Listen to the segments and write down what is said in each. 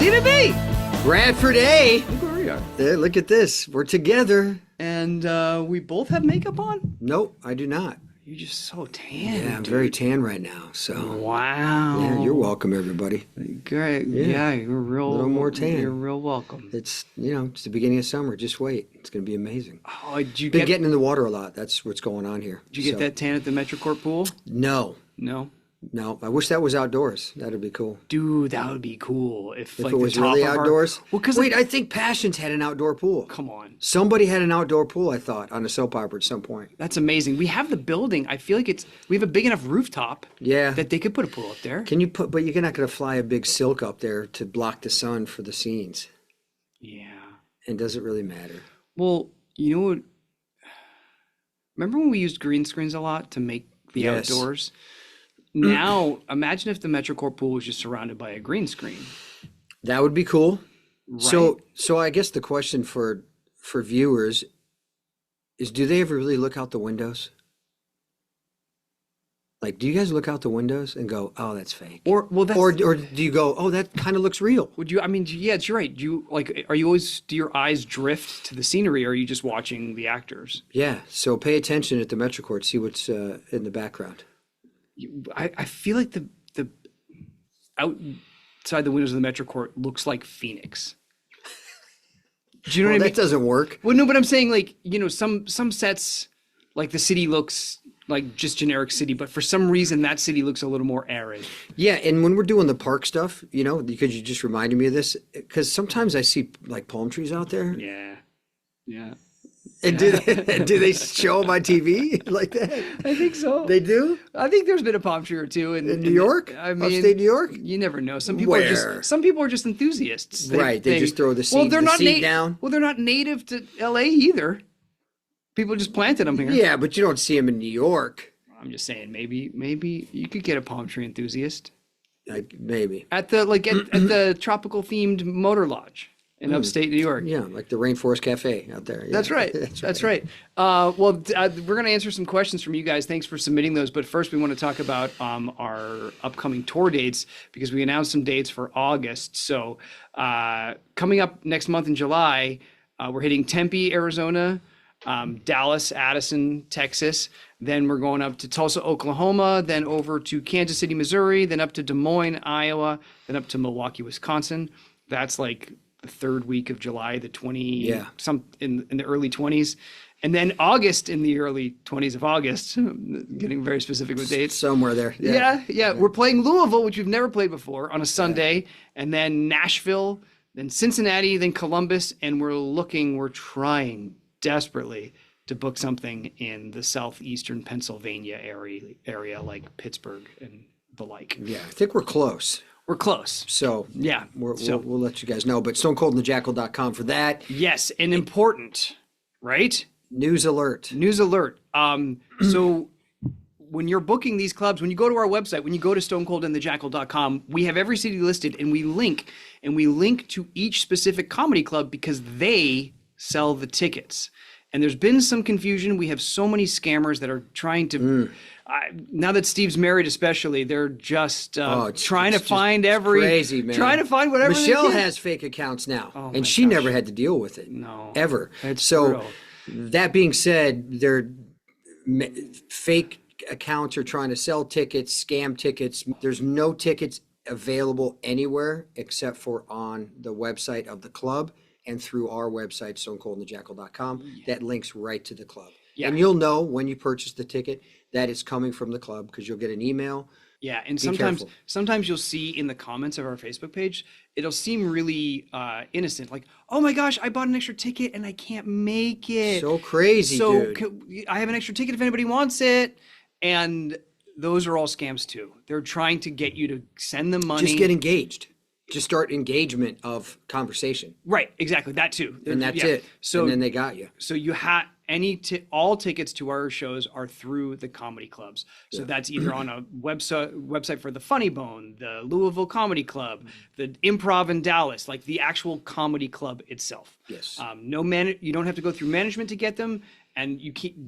Stephen B. Bradford A. Look where we are. There, look at this. We're together. And we both have makeup on? Nope, I do not. You're just so tan. Yeah, I'm very tan right now. So. Wow. Yeah, you're welcome, everybody. Great. Yeah, you're real. A little more tan. You're real welcome. It's it's the beginning of summer. Just wait. It's going to be amazing. Oh, did you Been getting in the water a lot. That's what's going on here. Did you get that tan at the MetroCourt pool? No. No. No, I wish that was outdoors. That'd be cool. Dude, that would be cool if like it was the top really of outdoors. Well, because wait, I think Passions had an outdoor pool. Come on, somebody had an outdoor pool. I thought on a soap opera at some point. That's amazing. We have the building. I feel like we have a big enough rooftop. Yeah. That they could put a pool up there. Can you but you're not going to fly a big silk up there to block the sun for the scenes. Yeah. And does it really matter? Well, you know what? Remember when we used green screens a lot to make the outdoors? Now, imagine if the MetroCourt pool was just surrounded by a green screen. That would be cool. Right? So I guess the question for viewers is, do they ever really look out the windows? Like, do you guys look out the windows and go, "Oh, that's fake," or do you go, "Oh, that kind of looks real"? Would you? I mean, yeah, you're right. Do you like? Are you always? Do your eyes drift to the scenery, or are you just watching the actors? Yeah. So pay attention at the MetroCourt. See what's in the background. I feel like the outside the windows of the MetroCourt looks like Phoenix. Do you know what I mean? That doesn't work. Well, no, but I'm saying like, some sets, like the city looks like just generic city, but for some reason that city looks a little more arid. Yeah, and when we're doing the park stuff, because you just reminded me of this, because sometimes I see like palm trees out there. Yeah. Yeah. And do they show them on TV like that? I think so. They do? I think there's been a palm tree or two in New York? I mean, upstate New York? You never know. Some people are just enthusiasts. They just throw the seed, down. Well, they're not native to LA either. People just planted them here. Yeah, but you don't see them in New York. I'm just saying, maybe you could get a palm tree enthusiast. Maybe at the tropical themed motor lodge in upstate New York. Yeah, like the Rainforest Cafe out there. Yeah. That's right. That's right. We're going to answer some questions from you guys. Thanks for submitting those. But first, we want to talk about our upcoming tour dates, because we announced some dates for August. So coming up next month in July, we're hitting Tempe, Arizona, Dallas, Addison, Texas. Then we're going up to Tulsa, Oklahoma, then over to Kansas City, Missouri, then up to Des Moines, Iowa, then up to Milwaukee, Wisconsin. That's like the third week of July, the 20, some in the early 20s. And then August, in the early 20s of August, getting very specific with dates. Somewhere there. Yeah. We're playing Louisville, which we've never played before, on a Sunday, and then Nashville, then Cincinnati, then Columbus, and we're trying desperately to book something in the southeastern Pennsylvania area like Pittsburgh and the like. Yeah, I think we're close. We're close. So yeah, we'll let you guys know. But stonecoldandthejackal.com for that. Yes, and important, right? News alert. So when you're booking these clubs, when you go to our website, when you go to stonecoldandthejackal.com, we have every city listed, and we link to each specific comedy club because they sell the tickets. And there's been some confusion. We have so many scammers that are trying to, now that Steve's married especially, they're just trying to find crazy, man. Trying to find whatever Michelle has fake accounts now, and she never had to deal with it. No. Ever. That's so brutal. That being said, they're fake accounts are trying to sell tickets, scam tickets. There's no tickets available anywhere except for on the website of the club and through our website, stonecoldandthejackal.com. That links right to the club. Yeah. And you'll know when you purchase the ticket that it's coming from the club because you'll get an email. Yeah, and sometimes you'll see in the comments of our Facebook page, it'll seem really innocent. Like, oh my gosh, I bought an extra ticket and I can't make it. So crazy, dude. So I have an extra ticket if anybody wants it. And those are all scams too. They're trying to get you to send them money. Just get engaged. Just start engagement of conversation. Right, exactly. That too. And that's it. So, and then they got you. So you have all tickets to our shows are through the comedy clubs. So that's either on a website for the Funny Bone, the Louisville Comedy Club, the Improv in Dallas, like the actual comedy club itself. Yes. You don't have to go through management to get them, and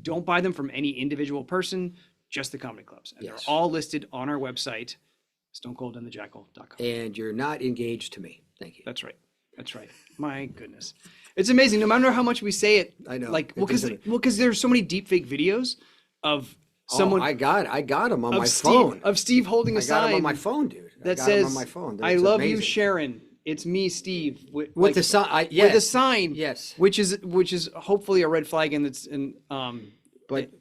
don't buy them from any individual person, just the comedy clubs. And they're all listed on our website, stonecoldandthejackal.com. And you're not engaged to me. Thank you. That's right. That's right. My goodness. It's amazing. No matter how much we say it, I know. Like, It well, because there's so many deep fake videos of someone. I got him on my Steve, phone. Of Steve holding a I got sign him on my phone, dude. that I got says, him on my phone. "I That's love you, amazing. Sharon. It's me, Steve." With like, the sign. with a sign. Yes. Which is hopefully a red flag, and it's But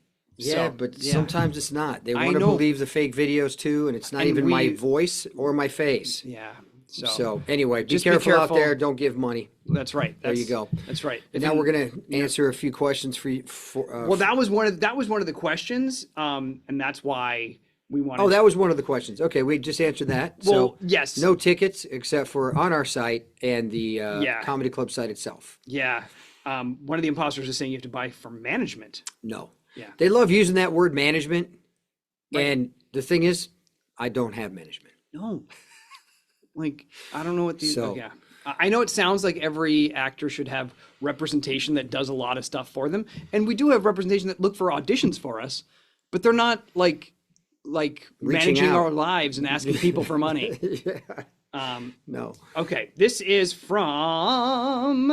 So, sometimes it's not. They I want to know. believe the fake videos too, and it's not And even my we- voice or my face. Yeah. So anyway, Just be be careful out careful. there. Don't give money. That's right. There you go. That's right. And now we're gonna answer a few questions for you. Well, that was one of the questions, and that's why we wanted. Oh, that was one of the questions. Okay, we just answered that. Well, So yes. no tickets except for on our site and the comedy club site itself. Yeah. One of the imposters is saying you have to buy from management. No. Yeah. They love using that word management, and the thing is, I don't have management. No. Like, I don't know what these. So- Yeah. I know it sounds like every actor should have representation that does a lot of stuff for them, and we do have representation that look for auditions for us, but they're not like managing out. our lives and asking people for money. Yeah. No. Okay, this is from.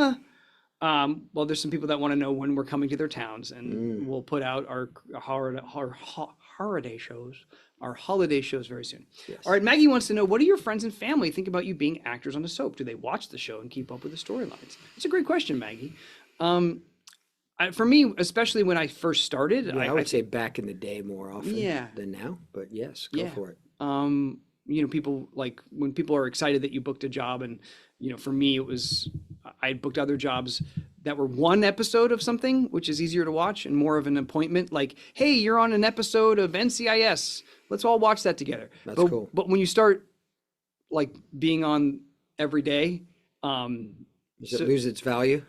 Well, there's some people that want to know when we're coming to their towns, and we'll put out our holiday shows, very soon. Yes. All right, Maggie wants to know, what do your friends and family think about you being actors on the soap? Do they watch the show and keep up with the storylines? It's a great question, Maggie. For me, especially when I first started, Yeah, I would say back in the day more often than now, but yes, go for it. People like when people are excited that you booked a job, and for me it was I booked other jobs that were one episode of something, which is easier to watch and more of an appointment. Like, hey, you're on an episode of NCIS. Let's all watch that together. That's cool. But when you start like being on every day, does it lose its value?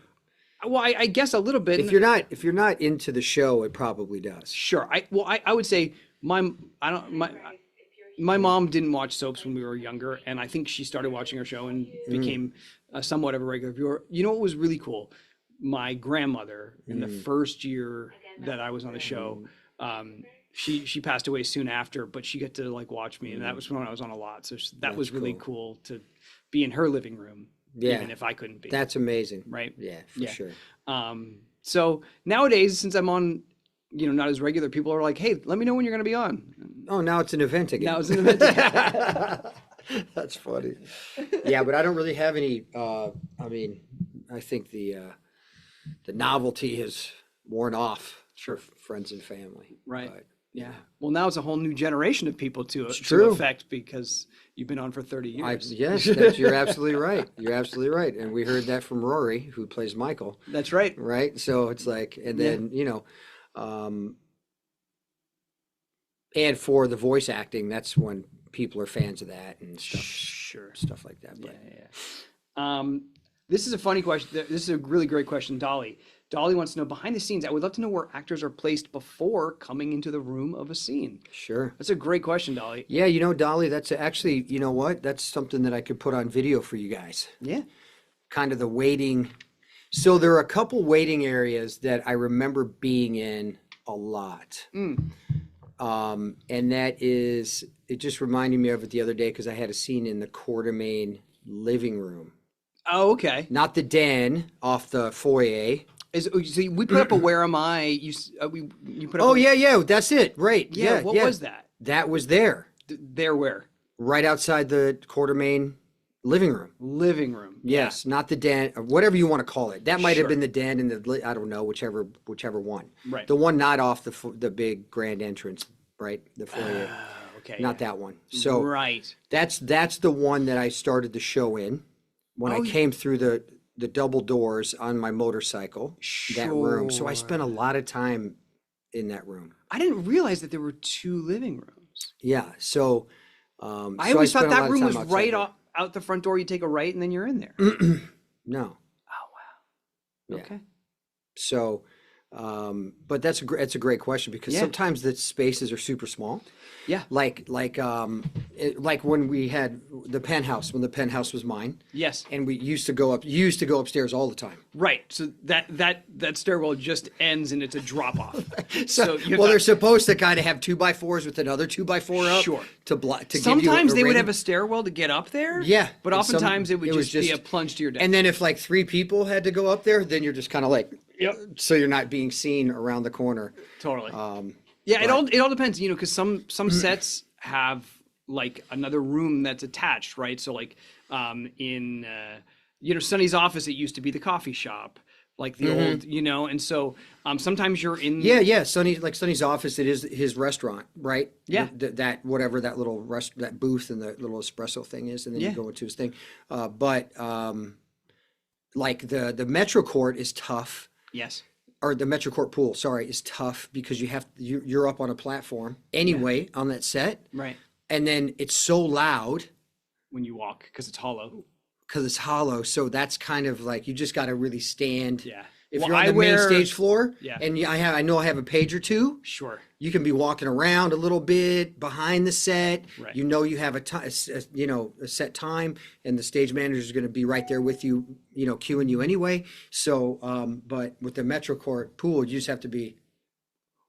Well, I guess a little bit. If you're not into the show, it probably does. Sure. I would say my mom didn't watch soaps when we were younger, and I think she started watching our show and became somewhat of a regular viewer. You know what was really cool? My grandmother, in the first year that I was on the show, she passed away soon after, but she got to like watch me, and that was when I was on a lot. So that was really cool to be in her living room, even if I couldn't be. That's amazing. Right? Yeah, for sure. So nowadays, since I'm on, not as regular, people are like, hey, let me know when you're going to be on. Oh, now it's an event again. Now it's an event again. That's funny. Yeah, but I don't really have any. I think the novelty has worn off for friends and family. Right. But, yeah. Well, now it's a whole new generation of people to affect because you've been on for 30 years. Yes, you're absolutely right. You're absolutely right. And we heard that from Rory, who plays Michael. That's right. Right. So it's like, and then, and for the voice acting, that's when people are fans of that and stuff like that. But. Yeah. This is a funny question. This is a really great question, Dolly. Dolly wants to know, behind the scenes, I would love to know where actors are placed before coming into the room of a scene. Sure. That's a great question, Dolly. Yeah, Dolly, that's actually, you know what? That's something that I could put on video for you guys. Yeah. Kind of the waiting. So there are a couple waiting areas that I remember being in a lot. And that is, it just reminded me of it the other day because I had a scene in the Quartermain living room. Oh, okay. Not the den off the foyer. So we put up a "Where Am I?" You put up. Oh, yeah, that's it. Right. Yeah. What was that? That was there. There where? Right outside the Quartermain living room. Living room. Yes, not the den, or whatever you want to call it. That might have been the den and I don't know, whichever one. Right. The one not off the big grand entrance, right? The foyer. Okay. Not that one. So right. That's the one that I started the show in when I came through the double doors on my motorcycle. That room. So I spent a lot of time in that room. I didn't realize that there were two living rooms. Yeah. So I always thought that room was right out the front door. You take a right and then you're in there. No. Oh wow. Yeah. Okay. So But that's a great question because Yeah. sometimes the spaces are super small. Yeah. Like like when we had the penthouse, when the penthouse was mine, Yes. and we used to go upstairs all the time. Right. So that stairwell just ends and it's a drop off. So you have Well, to- they're supposed to kind of have 2x4s with another 2x4 up. Sure. To block. To sometimes give you they would ring. have a stairwell to get up there. Yeah, But and some- oftentimes it would it was just be a just- plunge to your death. And then if like 3 people had to go up there, then you're just kind of like, Yep. so you're not being seen around the corner. Totally. Yeah, it all depends, because some sets have like another room that's attached, right? So like in Sonny's office, it used to be the coffee shop, like the old, and so sometimes you're in. Yeah. Sonny's office, it is his restaurant, right? Yeah. That whatever that little that booth and the little espresso thing is, and then Yeah. you go into his thing. But like the Metro Court is tough. Yes. Or the Metro Court pool, sorry, is tough because you're up on a platform anyway on that set, Right. and then it's so loud When you walk, because it's hollow. because it's hollow. So that's kind of like you just got to really stand. Yeah. If Well, you're on I the main wear- stage floor, Yeah. and I know I have a page or two. Sure. You can be walking around a little bit behind the set. Right. You know you have a set time, and the stage manager is going to be right there with you, cueing you anyway. So, but with the Metro Court pool, you just have to be.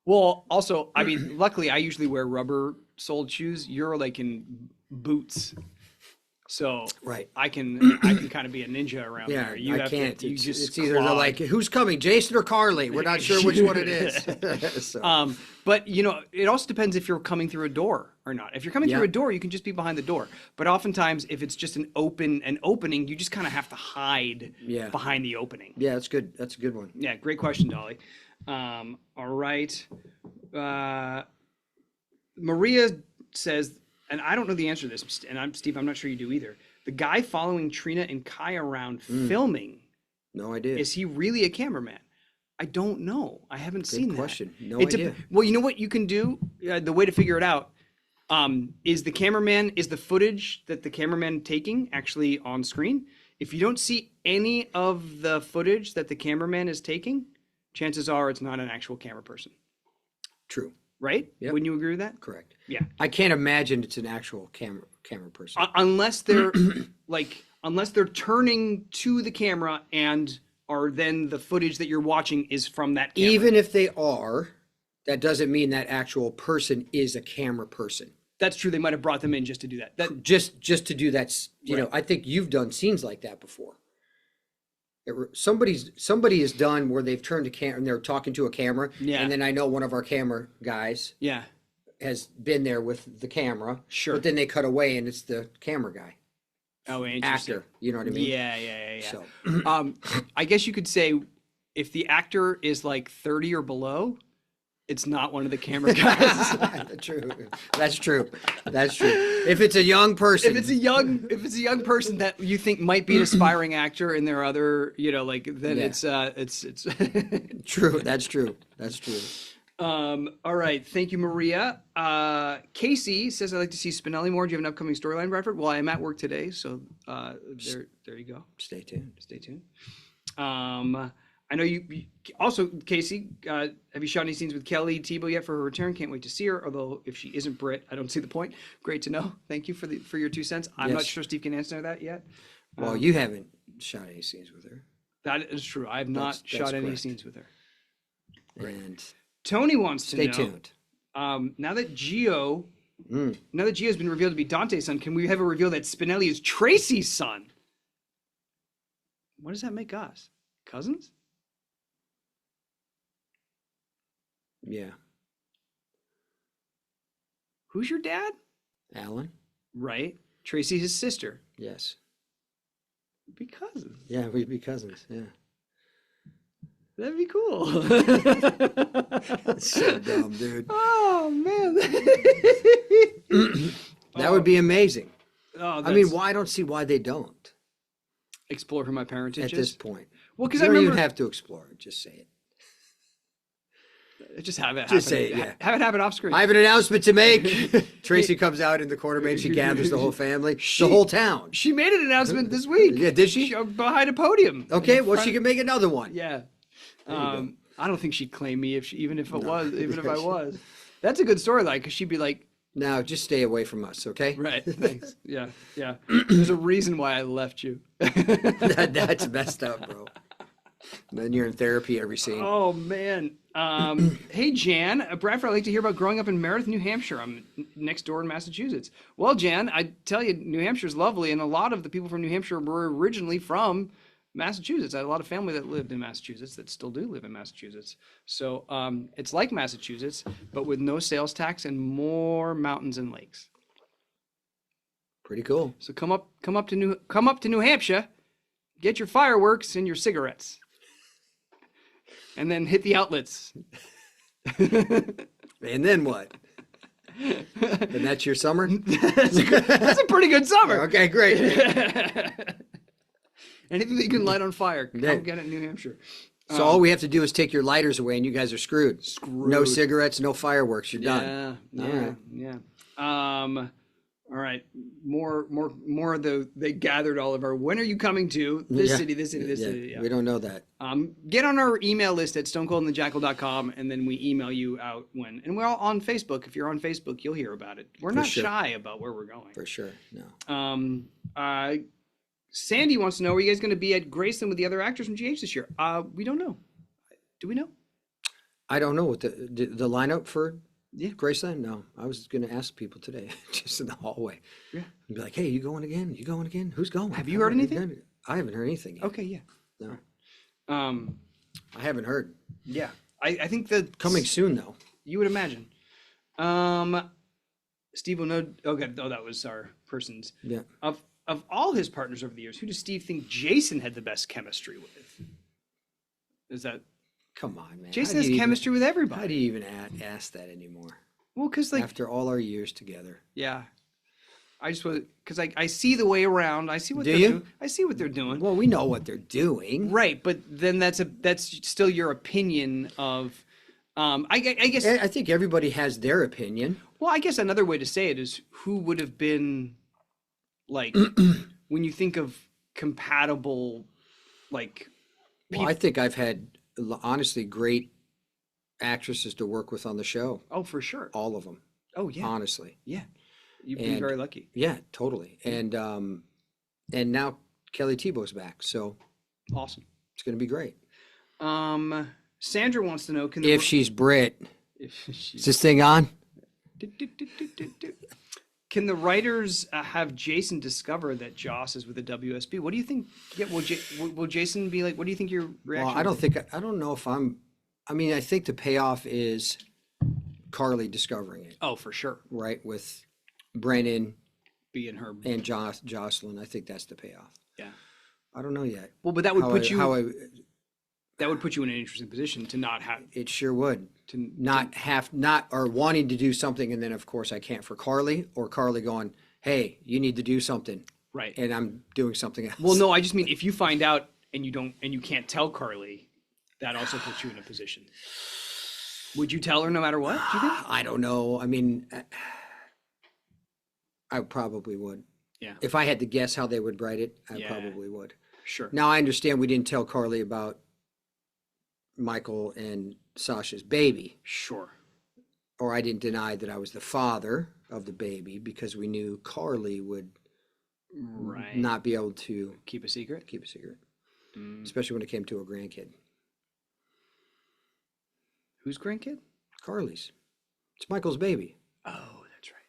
Well, also, I mean, luckily, I usually wear rubber-soled shoes. You're like in boots, so Right. I can kind of be a ninja around Yeah, there. You I have can't. To, you it's, just it's either they're clog. like, who's coming, Jason or Carly? We're not sure which one it is. So, But it also depends if you're coming through a door or not. If you're coming Yeah. through a door, you can just be behind the door. But oftentimes, if it's just an opening, you just kind of have to hide Yeah. behind the opening. yeah, that's good. That's a good one. Yeah, great question, Dolly. All right. Maria says, and I don't know the answer to this, and Steve, I'm not sure you do either. The guy following Trina and Kai around filming, No idea. is he really a cameraman? I don't know. I haven't seen that. question. No It dep- idea. Well, you know what you can do? The way to figure it out is the footage that the cameraman taking actually on screen? If you don't see any of the footage that the cameraman is taking, chances are it's not an actual camera person, True. right? Yep. Wouldn't you agree with that? Correct. Yeah. I can't imagine it's an actual camera person. Unless they're unless they're turning to the camera and are then the footage that you're watching is from that camera. Even if they are, that doesn't mean that actual person is a camera person. That's true. They might have brought them in just to do that. Just to do that, Right. I think you've done scenes like that before. Somebody has done where they've turned a camera and they're talking to a camera. Yeah. And then I know one of our camera guys Yeah. has been there with the camera. Sure. But then they cut away and it's the camera guy, Oh, interesting. actor. You know what I mean? Yeah. So I guess you could say if the actor is like 30 or below, it's not one of the camera guys. true. That's true. That's true. If it's a young person, if it's a young person that you think might be an aspiring actor and there are other, then Yeah. it's true. That's true. That's true. All right. Thank you, Maria. Casey says, I'd like to see Spinelli more. Do you have an upcoming storyline, Bradford? Well, I am at work today, so there you go. Stay tuned. Stay tuned. I know you also, Casey, have you shot any scenes with Kelly Tebow yet for her return? Can't wait to see her. Although if she isn't Brit, I don't see the point. Great to know. Thank you for your 2 cents. I'm not Yes. sure Steve can answer that yet. Well, you haven't shot any scenes with her. That is true. I have not That's shot any correct. scenes with her. And Tony wants to stay know. tuned. Now that Gio's been revealed to be Dante's son, can we have a reveal that Spinelli is Tracy's son? What does that make us? Cousins? Yeah. Who's your dad? Alan? Right. Tracy's his sister. Yes. Be cousins. Yeah, we'd be cousins. Yeah. That'd be cool. That's so dumb, dude. Oh man. That would be amazing. Oh, I mean, I don't see why they don't explore who my parentage at is. this point. Well, because You I don't remember even have to explore it. Just say it. just have it Just happen. say it, yeah. Have it happen off screen. I have an announcement to make. Tracy comes out in the corner, man. She gathers the whole family, the whole town. She made an announcement this week. Yeah, did she? Behind a podium. Okay, In well, front- she can make another one. Yeah. There you go. I don't think she'd claim me even if I was. That's a good storyline because she'd be like, Now, just stay away from us, okay? right, thanks. Yeah, yeah. There's a reason why I left you. That's messed up, bro. Then you're in therapy every scene. Oh man. Hey Jan, Bradford, I'd like to hear about growing up in Meredith, New Hampshire. I'm next door in Massachusetts. Well, Jan, I tell you, New Hampshire's lovely, and a lot of the people from New Hampshire were originally from Massachusetts. I had a lot of family that lived in Massachusetts that still do live in Massachusetts. So it's like Massachusetts, but with no sales tax and more mountains and lakes. Pretty cool. So come up to New Hampshire, get your fireworks and your cigarettes, and then hit the outlets. And then what? And that's your summer? That's a pretty good summer. Okay, great. Anything that you can light on fire, come get it in New Hampshire. So all we have to do is take your lighters away, and you guys are screwed. No cigarettes, no fireworks. You're done. Yeah, All right. yeah. All right. More of they gathered all of our, when are you coming to this Yeah. city, this city, this city? Yeah. We don't know that. Get on our email list at stonecoldandthejackal.com, and then we email you out when, and we're all on Facebook. If you're on Facebook, you'll hear about it. We're not shy about where we're going. For sure. No. Sandy wants to know, are you guys going to be at Graceland with the other actors from GH this year? We don't know. Do we know? I don't know what the lineup for Yeah. Graceland. No, I was going to ask people today, just in the hallway. Yeah. And be like, "Hey, you going again? You going again? Who's going? Have you heard anything? I haven't heard anything yet. Okay, yeah. No, Um, I haven't heard. yeah. I think that Coming soon, though. you would imagine. Steve will know. Okay, oh, that was our person's. Yeah. Of all his partners over the years, who does Steve think Jason had the best chemistry with? Is that Come on, man. Jason has chemistry with How everybody? do you even ask that anymore? Well, because like, After all our years together. yeah, I just was because I see the way around. I see what Do they're you? doing. I see what they're doing. Well, we know what they're doing. Right, but then that's still your opinion of. I guess. I think everybody has their opinion. Well, I guess another way to say it is who would have been, like, when you think of compatible, like. Well, I think I've had honestly great actresses to work with on the show. Oh, for sure. All of them. Oh yeah. Honestly. Yeah. You've been very lucky. Yeah, totally. And now Kelly Tebow's back, so Awesome. it's going to be great. Sandra wants to know If she's Brit, if is she's, this thing on? can the writers have Jason discover that Joss is with the WSB? What do you think? Yeah, will Jason be like? What do you think your reaction? Well, I don't know if I'm. I mean, I think the payoff is Carly discovering it, Oh, for sure. right? With Brennan Being her. and Jocelyn, I think that's the payoff. Yeah. I don't know yet. Well, but that would put you. you. That would put you in an interesting position to not have It sure would. to Not or wanting to do something, and then of course I can't for Carly, or Carly going, "Hey, you need to do something," right. and I'm doing something else. Well, no, I just mean if you find out and you can't tell Carly, that also puts you in a position. Would you tell her no matter what? Do you think? I don't know. I mean, I probably would. Yeah. If I had to guess how they would write it, I Yeah. probably would. Sure. Now I understand we didn't tell Carly about Michael and Sasha's baby, Sure. or I didn't deny that I was the father of the baby because we knew Carly would Right. not be able to Keep a secret. keep a secret, Mm. especially when it came to a grandkid. Whose grandkid? Carly's. It's Michael's baby, Oh, that's right.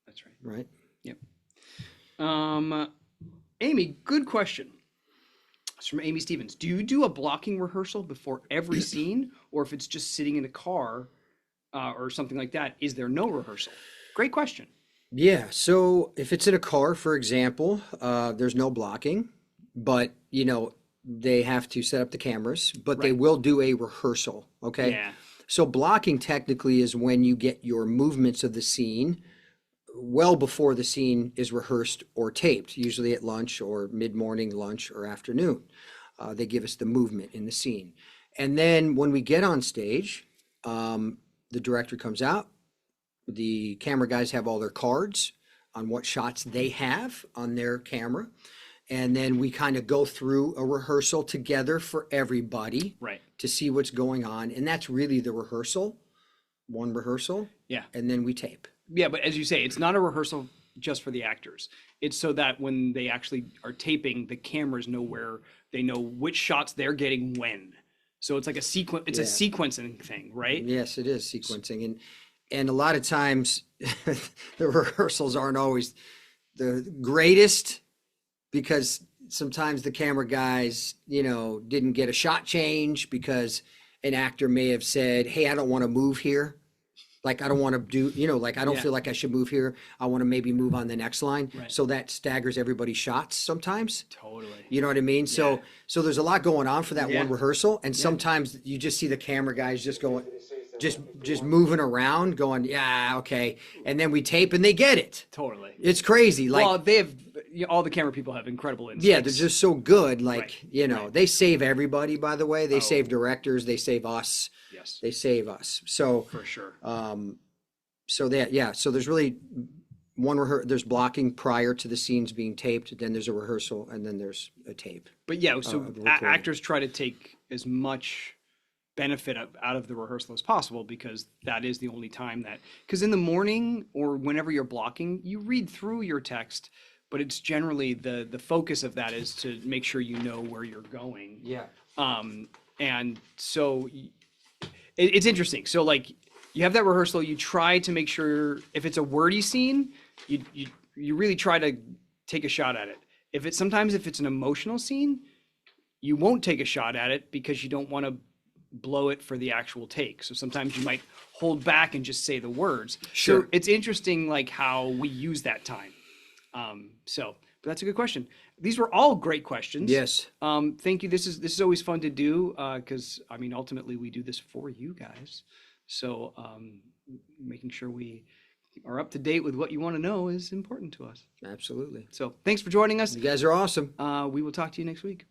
That's right. right? Yep. Amy, good question. It's from Amy Stevens. Do you do a blocking rehearsal before every scene, or if it's just sitting in a car or something like that, is there no rehearsal? Great question. Yeah. So if it's in a car, for example, there's no blocking, but they have to set up the cameras, but they Right. will do a rehearsal. Okay. Yeah. So blocking technically is when you get your movements of the scene well before the scene is rehearsed or taped, usually at lunch or mid-morning, lunch, or afternoon. They give us the movement in the scene. And then when we get on stage, the director comes out. The camera guys have all their cards on what shots they have on their camera. And then we kind of go through a rehearsal together for everybody Right. to see what's going on. And that's really the rehearsal, one rehearsal. Yeah. And then we tape. Yeah, but as you say, it's not a rehearsal just for the actors. It's so that when they actually are taping, the cameras know where, they know which shots they're getting when. So it's like a sequence. It's a sequencing thing, right? Yes, it is sequencing, and a lot of times the rehearsals aren't always the greatest because sometimes the camera guys, didn't get a shot change because an actor may have said, "Hey, I don't want to move here." Like, I don't want to do, like, I don't feel like I should move here. I want to maybe move on the next line. Right. So that staggers everybody's shots sometimes. Totally. You know what I mean? So there's a lot going on for that one rehearsal. And Yeah. sometimes you just see the camera guys just going, just moving around going, yeah, okay. And then we tape and they get it. Totally. It's crazy. Like, Well, they have, all the camera people have incredible instincts. yeah, they're just so good. Like, Right. they save everybody, by the way. They save directors. They save us. Yes. They save us. So, For sure. so there's really there's blocking prior to the scenes being taped, then there's a rehearsal, and then there's a tape. But yeah, so the recording. actors try to take as much benefit out of the rehearsal as possible because that is the only time that, because in the morning or whenever you're blocking, you read through your text, but it's generally the focus of that is to make sure you know where you're going. Yeah. And so it's interesting. So like you have that rehearsal, you try to make sure if it's a wordy scene, you really try to take a shot at it. If it's an emotional scene, you won't take a shot at it because you don't want to blow it for the actual take. So sometimes you might hold back and just say the words. Sure. So it's interesting like how we use that time. But that's a good question. These were all great questions. Yes. Thank you. This is always fun to do because I mean ultimately we do this for you guys. So making sure we are up to date with what you want to know is important to us. Absolutely. So thanks for joining us. You guys are awesome. We will talk to you next week.